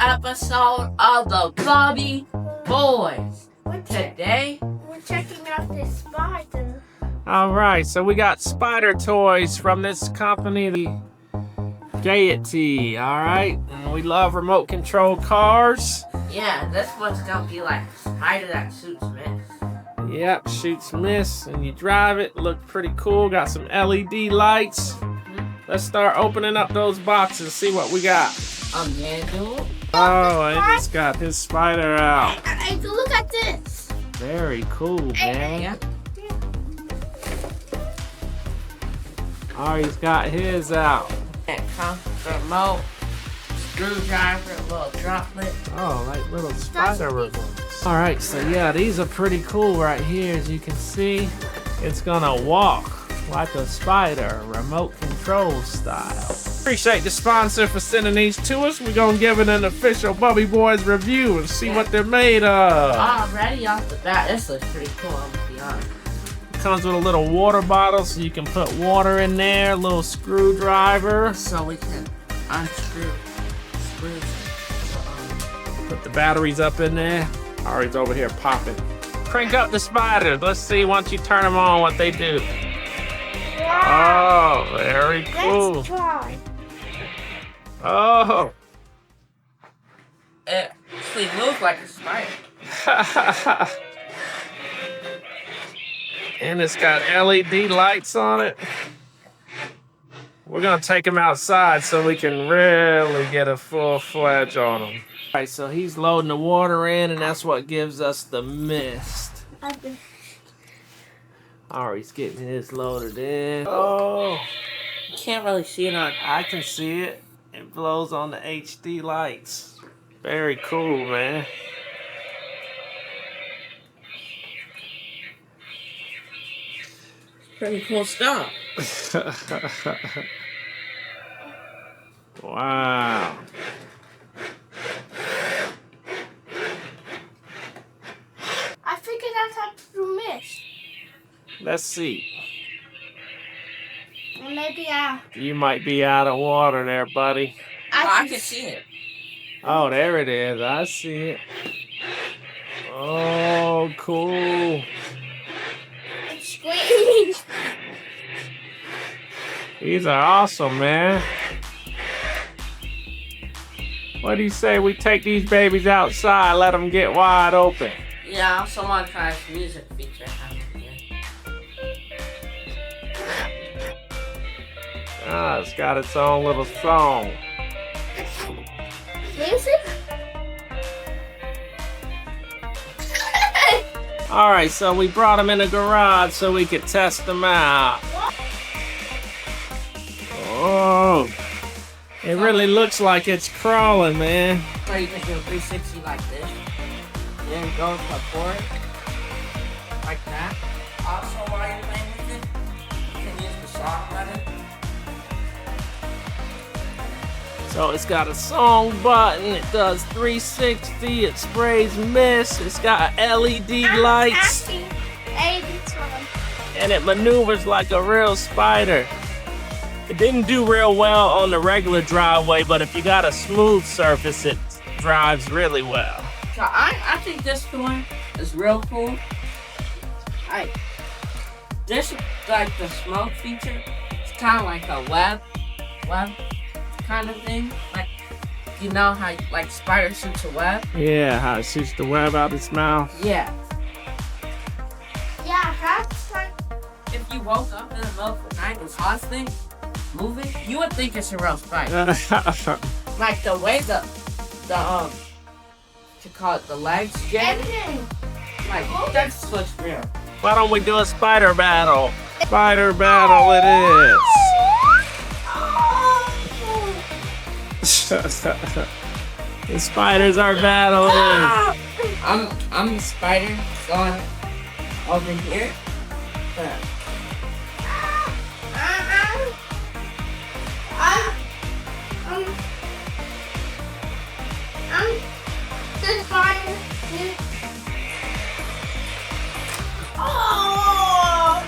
episode of the Bubby Boys. Today, we're checking out this spider. Alright, so we got spider toys from this company, the Gaietydiy, alright? And we love remote control cars. Yeah, this one's gonna be like a spider that shoots mist. Yep, shoots mist and you drive it. Look pretty cool. Got some LED lights. Let's start opening up those boxes, see what we got. Yeah, dude. Oh, I just got his spider out. Hey, look at this. Very cool, man. Yeah. Oh, he's got his out. It comes with a remote, screwdriver, little droplet. Oh, like little spider remotes. Alright, so yeah, these are pretty cool right here. As you can see, it's gonna walk like a spider, remote control style. Appreciate the sponsor for sending these to us. We're gonna give it an official Bubby Boys review and see what they're made of. Already off the bat, this looks pretty cool, I'm gonna be honest. Comes with a little water bottle so you can put water in there, a little screwdriver. So we can unscrew screws. Put the batteries up in there. Ari's over here popping. Crank up the spiders. Let's see once you turn them on what they do. Wow. Oh, very cool. Let's try. Oh. It actually moves like a spider. And it's got LED lights on it. We're gonna take him outside so we can really get a full fledge on him. All right, so he's loading the water in and that's what gives us the mist. Ari's getting his loaded in. Oh, You can't really see it on. I can see it. It blows on the HD lights. Very cool, man. Pretty cool stuff. Wow. I figured out how to do mist. Let's see. Or maybe You might be out of water there, buddy. I can see it. Oh, there it is. I see it. Oh, cool. It's screaming. These are awesome, man. What do you say we take these babies outside, let them get wide open? Yeah, I also want to try this music feature. Ah, it's got its own little song. Music? All right, so we brought them in the garage so we could test them out. Oh, it really looks like it's crawling, man. So you can do 360 like this. Then go to forward. Like that. Also, while you're playing with it, you can use the soft button. So it's got a song button, it does 360, it sprays mist, it's got LED lights, and it maneuvers like a real spider. It didn't do real well on the regular driveway, but if you got a smooth surface, it drives really well. So I think this one is real cool. This is like the smoke feature. It's kind of like a web kind of thing. Like, you know how like spider shoots a web? Yeah, how it shoots the web out its mouth. Yeah. Yeah, that's like. If you woke up in the middle of the night and saw this thing moving, you would think it's a real spider. Like the way the what you call it, the legs jam. Everything. Like that just looks real. Why don't we do a spider battle? Spider battle it is. The spiders are battling. I'm the spider going over here. I'm the spider. Oh!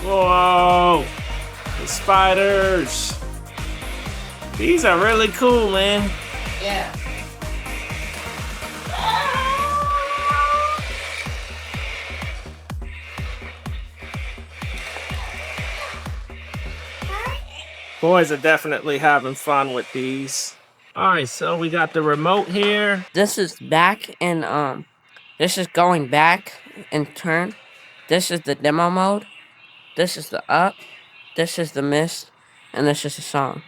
Whoa! The spiders. These are really cool, man. Yeah. Boys are definitely having fun with these. All right, so we got the remote here. This is back and this is going back and turn. This is the demo mode. This is the up. This is the mist, and this is the song.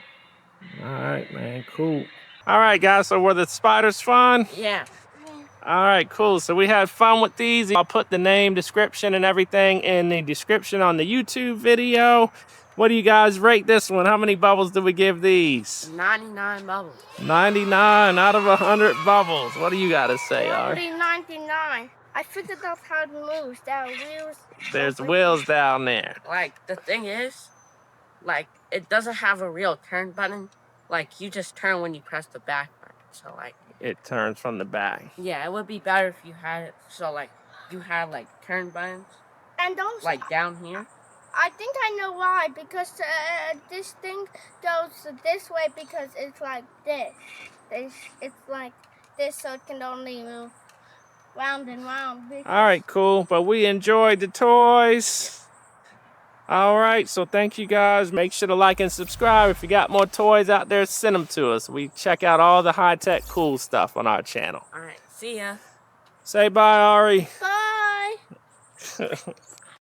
All right, man, cool. All right, guys, so were the spiders fun? Yeah. All right, cool. So we had fun with these. I'll put the name, description, and everything in the description on the YouTube video. What do you guys rate this one? How many bubbles do we give these? 99 bubbles. 99 out of 100 bubbles. What do you got to say, Ari? Only 99. I figured out how it moves. There are wheels. There's wheels down there. Like, the thing is, like, it doesn't have a real turn button. Like, you just turn when you press the back button. So, like, It turns from the back. yeah, it would be better if you had it. So, like, you had, like, turn buttons, And also, like, down here. I think I know why. Because this thing goes this way because it's like this. It's like this, so it can only move round and round. All right, cool. But we enjoyed the toys. All right, so thank you guys. Make sure to like and subscribe. If you got more toys out there, send them to us. We check out all the high-tech cool stuff on our channel. All right, see ya. Say bye, Ari. Bye.